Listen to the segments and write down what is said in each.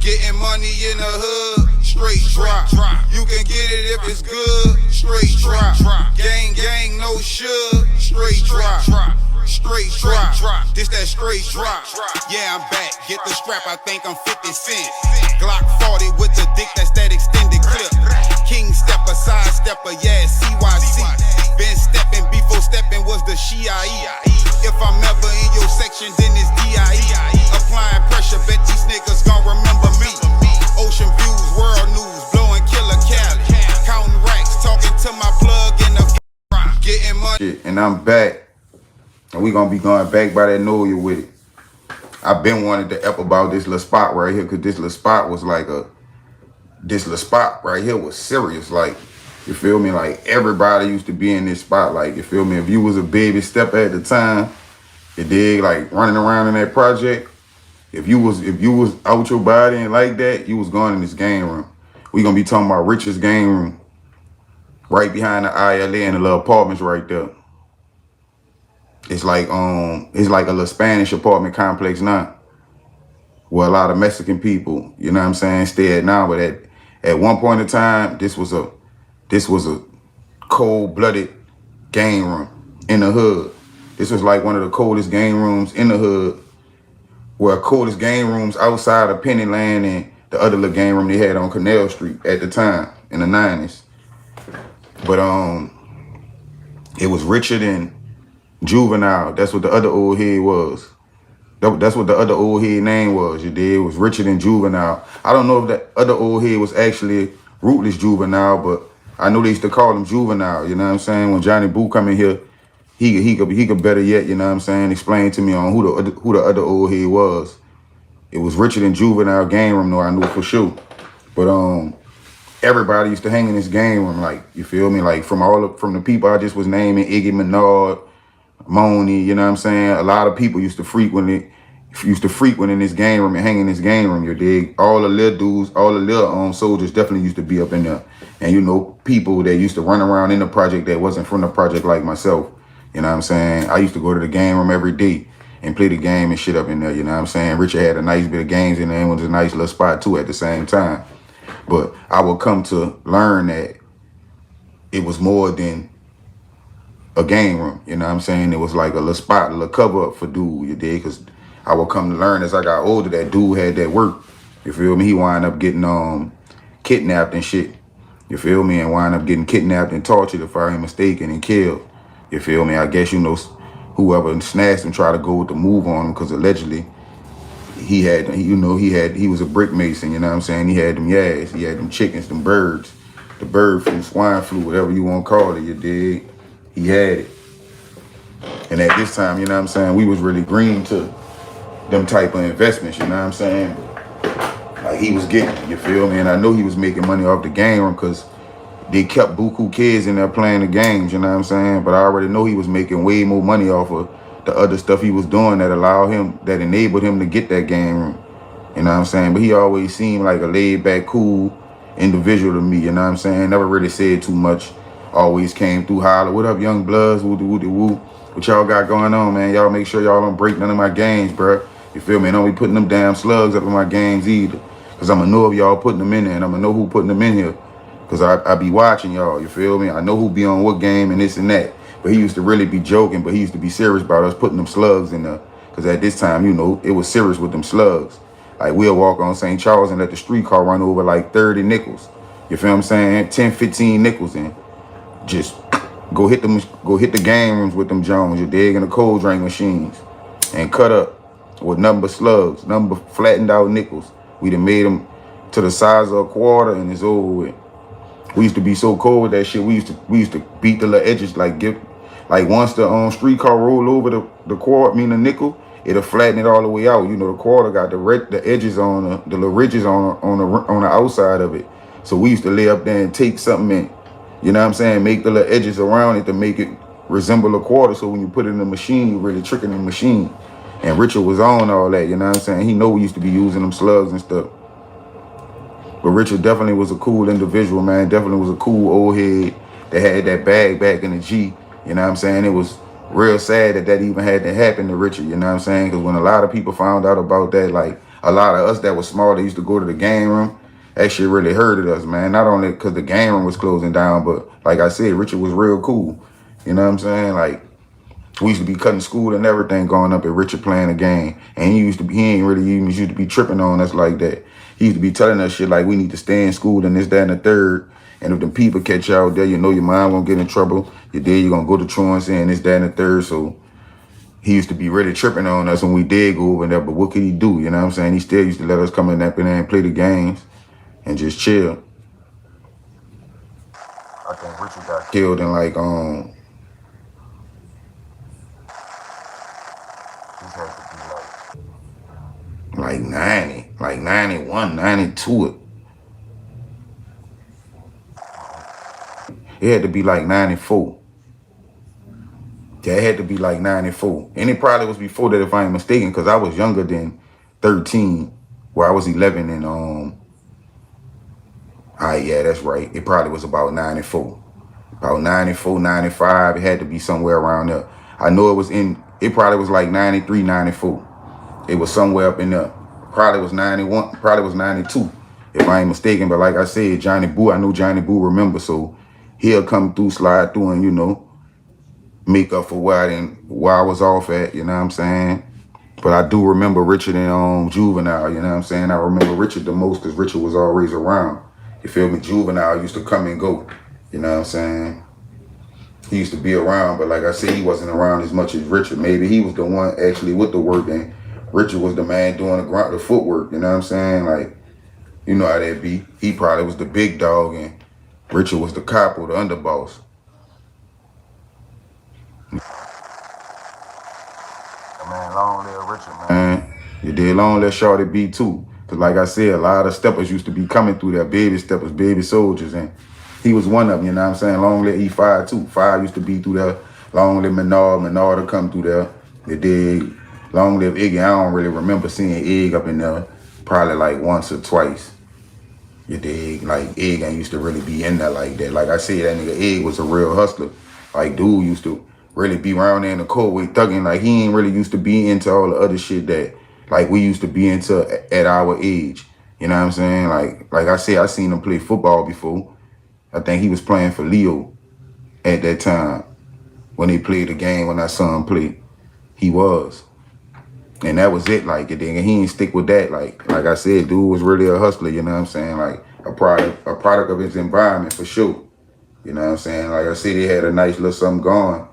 Getting money in the hood, straight drop. You can get it if it's good, straight drop. Gang, gang, no should, straight drop. Straight drop, this that straight drop. Yeah, I'm back, get the strap, I think I'm 50 Cent. Glock 40 with the dick, that's that extended clip. King stepper, side stepper, yeah, CYC. Been stepping, before stepping was the Shia. If I'm ever in your section, then it's DIE. Applying pressure, bet these niggas gon' remember me. Ocean views, world news, blowing killer Cali. Counting racks, talking to my plug in the getting money. And I'm back. And we gonna be going back by that know you with it. I've been wanting to ep about this little spot right here, cause this little spot was like this little spot right here was serious. Like, you feel me? Like, everybody used to be in this spot. Like, you feel me? If you was a baby stepper at the time, you dig, like running around in that project. If you was out your body and like that, you was going in this game room. We gonna be talking about Richard's game room, right behind the ILA and the little apartments right there. It's like a little Spanish apartment complex now, where a lot of Mexican people, you know what I'm saying, stay at now. But at one point in time, this was a cold-blooded game room in the hood. This was like one of the coldest game rooms in the hood, where coldest game rooms outside of Pennyland and the other little game room they had on Canal Street at the time in the 90s. But it was Richard and Juvenile. That's what the other old head was. That's what the other old head name was, you did. It was Richard and Juvenile. I don't know if that other old head was actually Rootless Juvenile, but I know they used to call him Juvenile, you know what I'm saying? When Johnny Boo come in here, he could better yet, you know what I'm saying, explain to me on who the other old head was. It was Richard and Juvenile game room, though, I knew for sure. But everybody used to hang in this game room, like, you feel me? Like, from the people I just was naming, Iggy Menard, Moni, you know what I'm saying? A lot of people used to frequent in this game room and hang in this game room, you dig? All the little dudes, all the little soldiers definitely used to be up in there. And, you know, people that used to run around in the project that wasn't from the project like myself, you know what I'm saying? I used to go to the game room every day and play the game and shit up in there, you know what I'm saying? Richard had a nice bit of games in there and was a nice little spot too at the same time. But I would come to learn that it was more than a game room, you know what I'm saying? It was like a little spot, a little cover up for dude, you dig? Because I would come to learn as I got older that dude had that work, you feel me? He wound up getting kidnapped and shit, you feel me? And wound up getting kidnapped and tortured, if I ain't mistaken, and killed, you feel me? I guess, you know, whoever snatched him tried to go with the move on him because allegedly he was a brick mason, you know what I'm saying? He had them yads, he had them chickens, them birds, the bird flu, swine flu, whatever you want to call it, you dig? He had it. And at this time, you know what I'm saying, we was really green to them type of investments, you know what I'm saying? Like, he was getting, you feel me? And I know he was making money off the game room because they kept buku kids in there playing the games, you know what I'm saying? But I already know he was making way more money off of the other stuff he was doing that enabled him to get that game room, you know what I'm saying? But he always seemed like a laid back, cool individual to me, you know what I'm saying? Never really said too much. Always came through holler, what up, young bloods, woo-de-woo-de-woo. What y'all got going on, man? Y'all make sure y'all don't break none of my games, bro. You feel me? Don't be putting them damn slugs up in my games either. Because I'm going to know if y'all putting them in there, and I'm going to know who putting them in here. Because I be watching y'all, you feel me? I know who be on what game and this and that. But he used to really be joking, but he used to be serious about us putting them slugs in there. Because at this time, you know, it was serious with them slugs. Like, we'll walk on St. Charles and let the streetcar run over like 30 nickels. You feel what I'm saying? 10, 15 nickels in. Just go hit the game rooms with them Jones, you dig, in the cold drink machines, and cut up with nothing but slugs, nothing but flattened out nickels. We done made them to the size of a quarter, and it's over with. We used to be so cold with that shit. We used to beat the little edges, like once the streetcar rolled over the quarter, the nickel, it'll flatten it all the way out. You know, the quarter got the edges on the little ridges on the outside of it. So we used to lay up there and take something in. You know what I'm saying? Make the little edges around it to make it resemble a quarter. So when you put it in the machine, you're really tricking the machine. And Richard was on all that, you know what I'm saying? He know we used to be using them slugs and stuff. But Richard definitely was a cool individual, man. Definitely was a cool old head that had that bag back in the G. You know what I'm saying? It was real sad that even had to happen to Richard, you know what I'm saying? Because when a lot of people found out about that, like, a lot of us that was small that used to go to the game room, that shit really hurted us, man. Not only because the game room was closing down, but like I said, Richard was real cool. You know what I'm saying? Like, we used to be cutting school and everything going up at Richard playing the game. And he ain't really even used to be tripping on us like that. He used to be telling us shit like we need to stay in school and this, that, and the third. And if the people catch you out there, you know your mind won't get in trouble. You're there, you're going to go to truancy and this, that, and the third. So he used to be really tripping on us when we did go over there. But what could he do? You know what I'm saying? He still used to let us come in there and play the games and just chill. I think Richard got killed in like, like 90, like 91, 92. It had to be like 94. Yeah, it had to be like 94. And it probably was before that if I ain't mistaken, because I was younger than 13, where I was 11 and yeah, that's right. It probably was about 94. About 94, 95. It had to be somewhere around there. I know it probably was like 93, 94. It was somewhere up in there. Probably was 91, probably was 92, if I ain't mistaken. But like I said, Johnny Boo, I know Johnny Boo remember, so he'll come through, slide through, and, you know, make up for where I was off at, you know what I'm saying? But I do remember Richard and Juvenile, you know what I'm saying? I remember Richard the most because Richard was always around. You feel me? Juvenile used to come and go, you know what I'm saying? He used to be around, but like I said, he wasn't around as much as Richard. Maybe he was the one actually with the work, and Richard was the man doing the footwork, you know what I'm saying? Like, you know how that be. He probably was the big dog, and Richard was the cop or the underboss. Man, long live Richard, man. You did long live Shorty B too. Cause like I said, a lot of steppers used to be coming through there, baby steppers, baby soldiers, and he was one of them, you know what I'm saying? Long live E5 too. 5 used to be through there. Long live Menard to come through there. You dig? Long live Iggy. I don't really remember seeing Iggy up in there probably like once or twice. You dig? Like, Iggy ain't used to really be in there like that. Like I said, that nigga Iggy was a real hustler. Like, dude used to really be around there in the cold way thugging. Like, he ain't really used to be into all the other shit that, like, we used to be into at our age. You know what I'm saying? Like I said, I seen him play football before. I think he was playing for Leo at that time when they played the game when I saw him play. He was. And that was it, like, and he ain't stick with that. Like I said, dude was really a hustler, you know what I'm saying? Like, a product of his environment, for sure. You know what I'm saying? Like I said, he had a nice little something going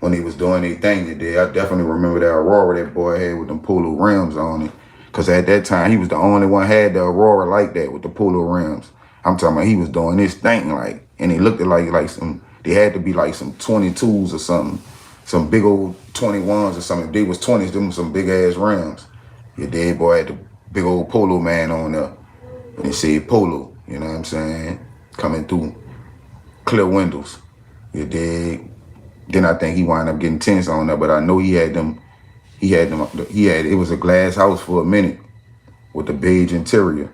when he was doing their thing today. I definitely remember that Aurora that boy had with them polo rims on it. Because at that time, he was the only one had the Aurora like that with the polo rims. I'm talking about he was doing this thing, like, and he looked at like some, they had to be like some 22s or something. Some big old 21s or something. If they was 20s, them some big ass rims. Your dead boy had the big old polo man on there. And it said polo, you know what I'm saying? Coming through clear windows. You dig? Then I think he wound up getting tense on there, but I know he had them, it was a glass house for a minute with the beige interior.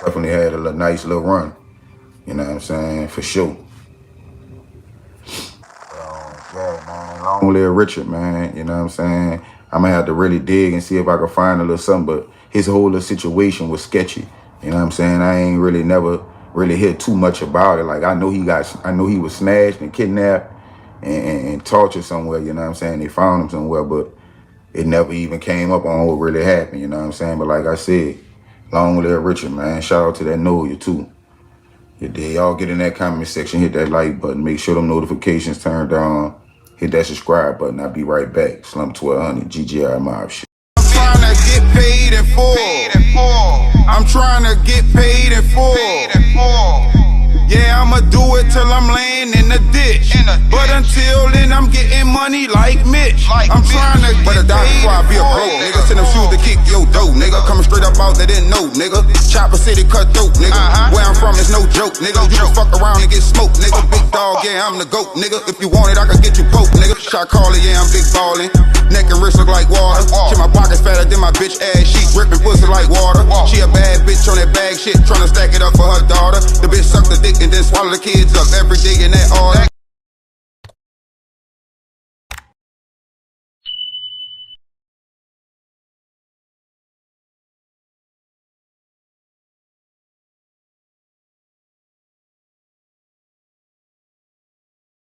Definitely had a nice little run. You know what I'm saying? For sure. Yeah, man. Long live Richard, man. You know what I'm saying? I'm gonna have to really dig and see if I can find a little something, but his whole little situation was sketchy. You know what I'm saying? I ain't really never really hear too much about it. Like, I know he was snatched and kidnapped and tortured somewhere, you know what I'm saying? They found him somewhere, but it never even came up on what really happened, you know what I'm saying? But like I said, long live Richard, man. Shout out to that Noya too. Y'all get in that comment section, hit that like button, make sure them notifications turned on, hit that subscribe button. I'll be right back. Slump 1200, GGI Mob shit. I'm trying to get paid in full. I'm trying to get paid in full. Yeah, I'ma do it till I'm laying in the ditch. But until then, I'm getting money like Mitch. I'm trying to get paid before I be a broke nigga. Send them shoes to kick your dough, nigga. Coming straight up out, they didn't know, nigga. Chopper City cutthroat, nigga. Where I'm from is no joke, nigga. You can fuck around and get smoked, nigga. Big dog, yeah, I'm the GOAT, nigga. If you want it, I can get you broke, nigga. Shot caller, yeah, I'm big ballin'. Neck and wrist look like water. Shit, my pockets fatter than my bitch ass. She gripping pussy like water. She a bad bitch on that bag shit, tryna stack it up for her daughter. The bitch suck the dick and then swallow the kids up every day in that order.